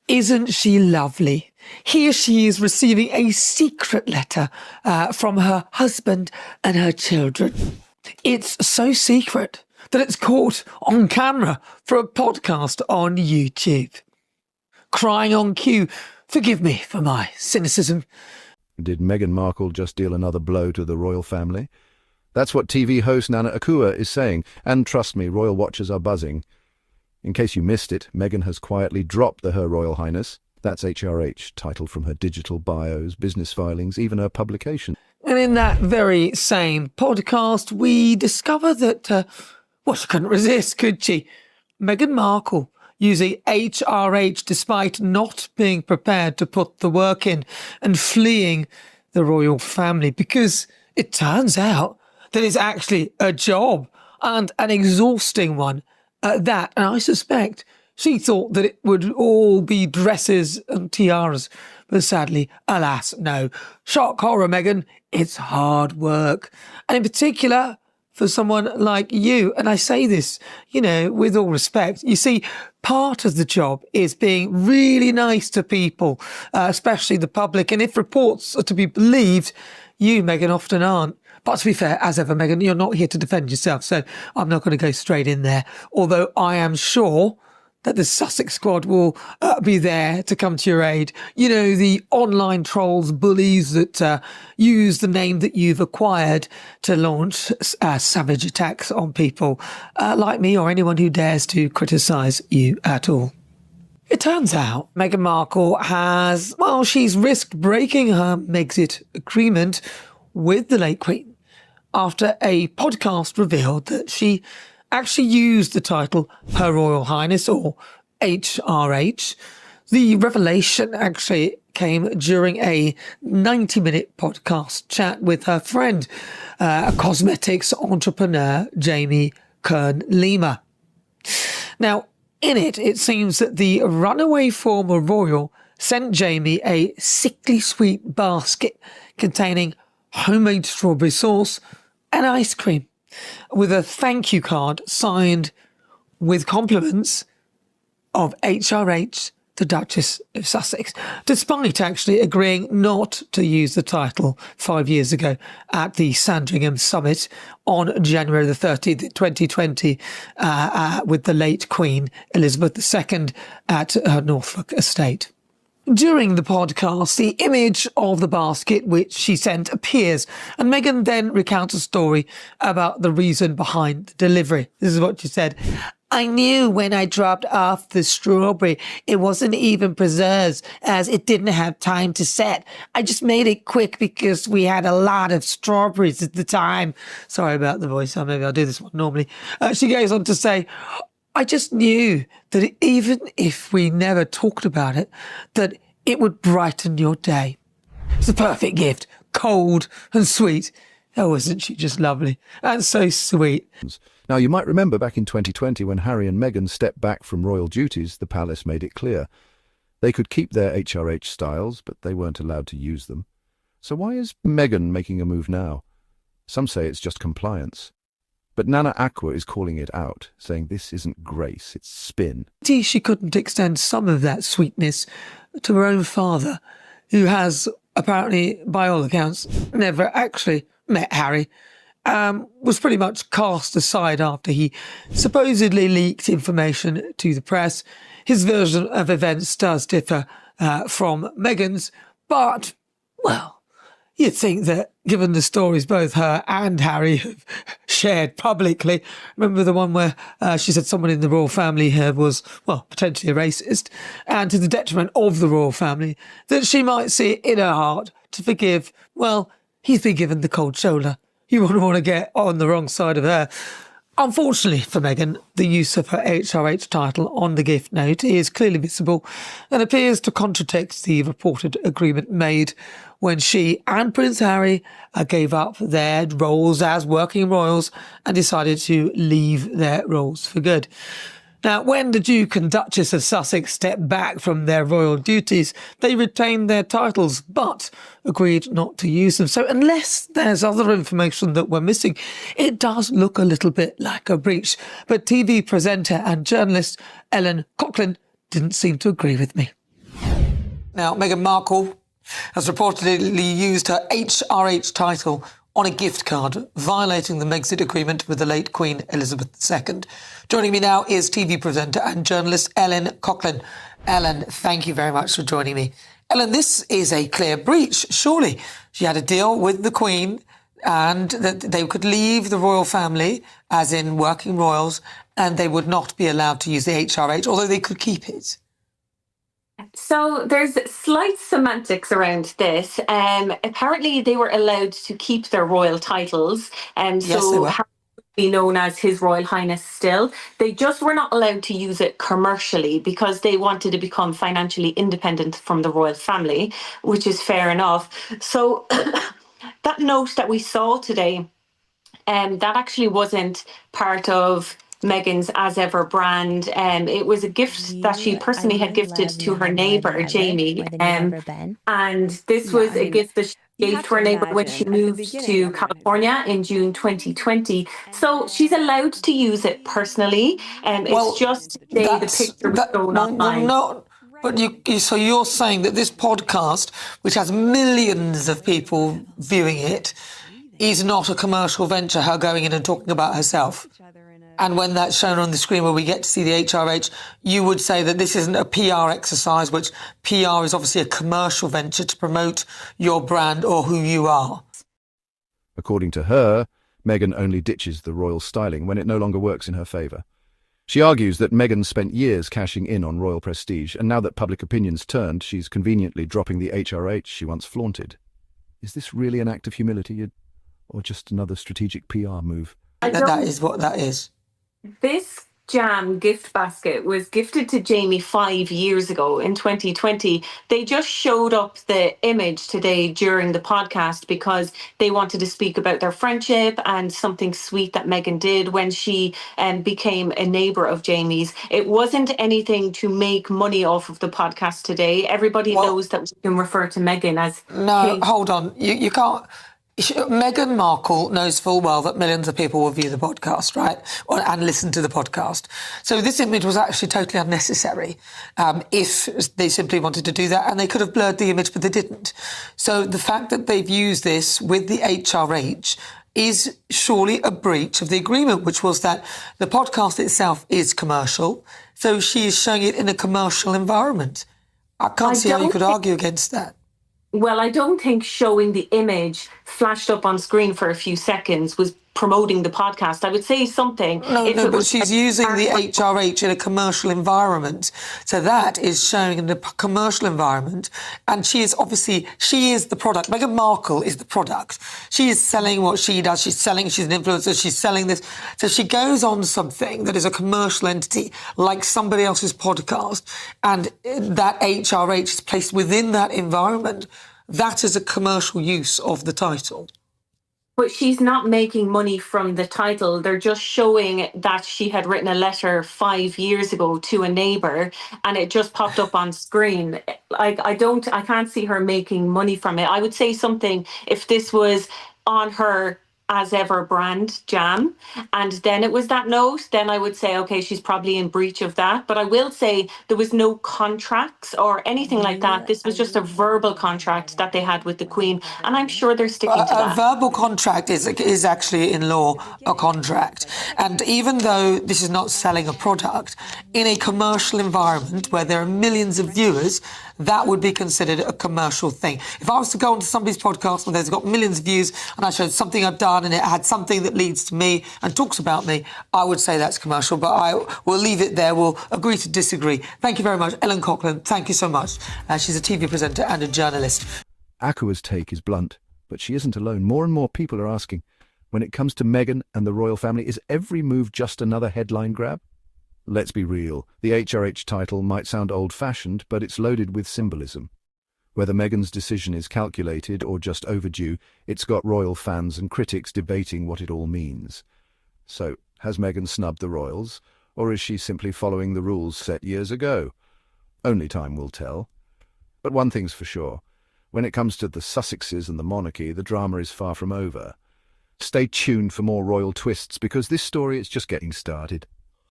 Isn't she lovely? Here she is receiving a secret letter from her husband and her children. It's so secret that it's caught on camera for a podcast on YouTube. Crying on cue. Forgive me for my cynicism. Did Meghan Markle just deal another blow to the royal family? That's what TV host Nana Akua is saying, and trust me, royal watchers are buzzing. In case you missed it, Meghan has quietly dropped the Her Royal Highness. That's HRH, title from her digital bios, business filings, even her publication. And in that very same podcast, we discover that, she couldn't resist, could she? Meghan Markle using HRH despite not being prepared to put the work in and fleeing the royal family, because it turns out that it's actually a job, and an exhausting one at that. And I suspect she thought that it would all be dresses and tiaras. But sadly, alas, no. Shock horror, Meghan. It's hard work. And in particular, for someone like you, and I say this, with all respect, you see, part of the job is being really nice to people, especially the public. And if reports are to be believed, you, Meghan, often aren't. But to be fair, as ever, Meghan, you're not here to defend yourself, so I'm not going to go straight in there. Although I am sure that the Sussex squad will be there to come to your aid. The online trolls, bullies that use the name that you've acquired to launch savage attacks on people like me or anyone who dares to criticise you at all. It turns out Meghan Markle she's risked breaking her Megxit agreement with the late Queen after a podcast revealed that she actually used the title Her Royal Highness, or HRH. The revelation actually came during a 90-minute podcast chat with her friend, cosmetics entrepreneur Jamie Kern-Lima. Now, in it seems that the runaway former royal sent Jamie a sickly sweet basket containing homemade strawberry sauce and ice cream, with a thank you card signed with compliments of HRH, the Duchess of Sussex, despite actually agreeing not to use the title 5 years ago at the Sandringham Summit on January the 30th, 2020, with the late Queen Elizabeth II at her Norfolk estate. During the podcast, the image of the basket which she sent appears, and Meghan then recounts a story about the reason behind the delivery. This is what she said. I knew when I dropped off the strawberry, it wasn't even preserved, as it didn't have time to set. I just made it quick because we had a lot of strawberries at the time. Sorry about the voice. Maybe I'll do this one normally. She goes on to say, I just knew that even if we never talked about it, that it would brighten your day. It's the perfect gift, cold and sweet. Oh, isn't she just lovely? And so sweet. Now, you might remember back in 2020 when Harry and Meghan stepped back from royal duties, the palace made it clear. They could keep their HRH styles, but they weren't allowed to use them. So why is Meghan making a move now? Some say it's just compliance. But Nana Akua is calling it out, saying this isn't grace, it's spin. She couldn't extend some of that sweetness to her own father, who has apparently, by all accounts, never actually met Harry, was pretty much cast aside after he supposedly leaked information to the press. His version of events does differ from Meghan's, but, you'd think that, given the stories both her and Harry have shared publicly, remember the one where she said someone in the royal family was, potentially a racist, and to the detriment of the royal family, that she might see it in her heart to forgive, he's been given the cold shoulder. You wouldn't want to get on the wrong side of her. Unfortunately for Meghan, the use of her HRH title on the gift note is clearly visible and appears to contradict the reported agreement made when she and Prince Harry gave up their roles as working royals and decided to leave their roles for good. Now, when the Duke and Duchess of Sussex stepped back from their royal duties, they retained their titles, but agreed not to use them. So unless there's other information that we're missing, it does look a little bit like a breach. But TV presenter and journalist Ellen Coughlin didn't seem to agree with me. Now, Meghan Markle has reportedly used her HRH title on a gift card, violating the Megxit agreement with the late Queen Elizabeth II. Joining me now is TV presenter and journalist Ellen Coughlin. Ellen, thank you very much for joining me. Ellen, this is a clear breach, surely. She had a deal with the Queen and that they could leave the royal family, as in working royals, and they would not be allowed to use the HRH, although they could keep it. So there's slight semantics around this. Apparently they were allowed to keep their royal titles, and Yes, so they were. Harry would be known as His Royal Highness still. They just were not allowed to use it commercially because they wanted to become financially independent from the royal family, which is fair enough. So that note that we saw today, that actually wasn't part of Meghan's As Ever brand. It was a gift that she personally had gifted to her neighbour, Jamie. And this was a gift that she gave to her neighbour when she moved to California in June 2020. So she's allowed to use it personally. It's just today the picture was shown online. So you're saying that this podcast, which has millions of people viewing it, is not a commercial venture, her going in and talking about herself. And when that's shown on the screen where we get to see the HRH, you would say that this isn't a PR exercise, which PR is obviously a commercial venture to promote your brand or who you are. According to her, Meghan only ditches the royal styling when it no longer works in her favour. She argues that Meghan spent years cashing in on royal prestige, and now that public opinion's turned, she's conveniently dropping the HRH she once flaunted. Is this really an act of humility, or just another strategic PR move? That is what that is. This jam gift basket was gifted to Jamie 5 years ago in 2020. They just showed up the image today during the podcast because they wanted to speak about their friendship and something sweet that Meghan did when she became a neighbour of Jamie's. It wasn't anything to make money off of the podcast today. Everybody knows that we can refer to Meghan as... No, hold on. You can't... Meghan Markle knows full well that millions of people will view the podcast, right, and listen to the podcast. So this image was actually totally unnecessary if they simply wanted to do that, and they could have blurred the image, but they didn't. So the fact that they've used this with the HRH is surely a breach of the agreement, which was that the podcast itself is commercial, so she is showing it in a commercial environment. I can't see how you could argue against that. Well, I don't think showing the image flashed up on screen for a few seconds was promoting the podcast. I would say something. No, but she's using the HRH in a commercial environment. So that is showing in a commercial environment. And she is the product. Meghan Markle is the product. She is selling what she does. She's an influencer. She's selling this. So she goes on something that is a commercial entity, like somebody else's podcast, and that HRH is placed within that environment. That is a commercial use of the title. But she's not making money from the title. They're just showing that she had written a letter 5 years ago to a neighbour and it just popped up on screen. I can't see her making money from it. I would say something if this was on her As Ever brand jam and then it was that note, then I would say, okay, she's probably in breach of that. But I will say there was no contracts or anything like that. This was just a verbal contract that they had with the Queen, and I'm sure they're sticking to that. A verbal contract is actually in law a contract. And even though this is not selling a product, in a commercial environment where there are millions of viewers, that would be considered a commercial thing. If I was to go onto somebody's podcast where there's got millions of views and I showed something I've done and it had something that leads to me and talks about me, I would say that's commercial, but I will leave it there. We'll agree to disagree. Thank you very much. Ellen Coughlin, thank you so much. She's a TV presenter and a journalist. Akua's take is blunt, but she isn't alone. More and more people are asking, when it comes to Meghan and the royal family, is every move just another headline grab? Let's be real, the HRH title might sound old-fashioned, but it's loaded with symbolism. Whether Meghan's decision is calculated or just overdue, it's got royal fans and critics debating what it all means. So, has Meghan snubbed the royals, or is she simply following the rules set years ago? Only time will tell. But one thing's for sure, when it comes to the Sussexes and the monarchy, the drama is far from over. Stay tuned for more royal twists, because this story is just getting started.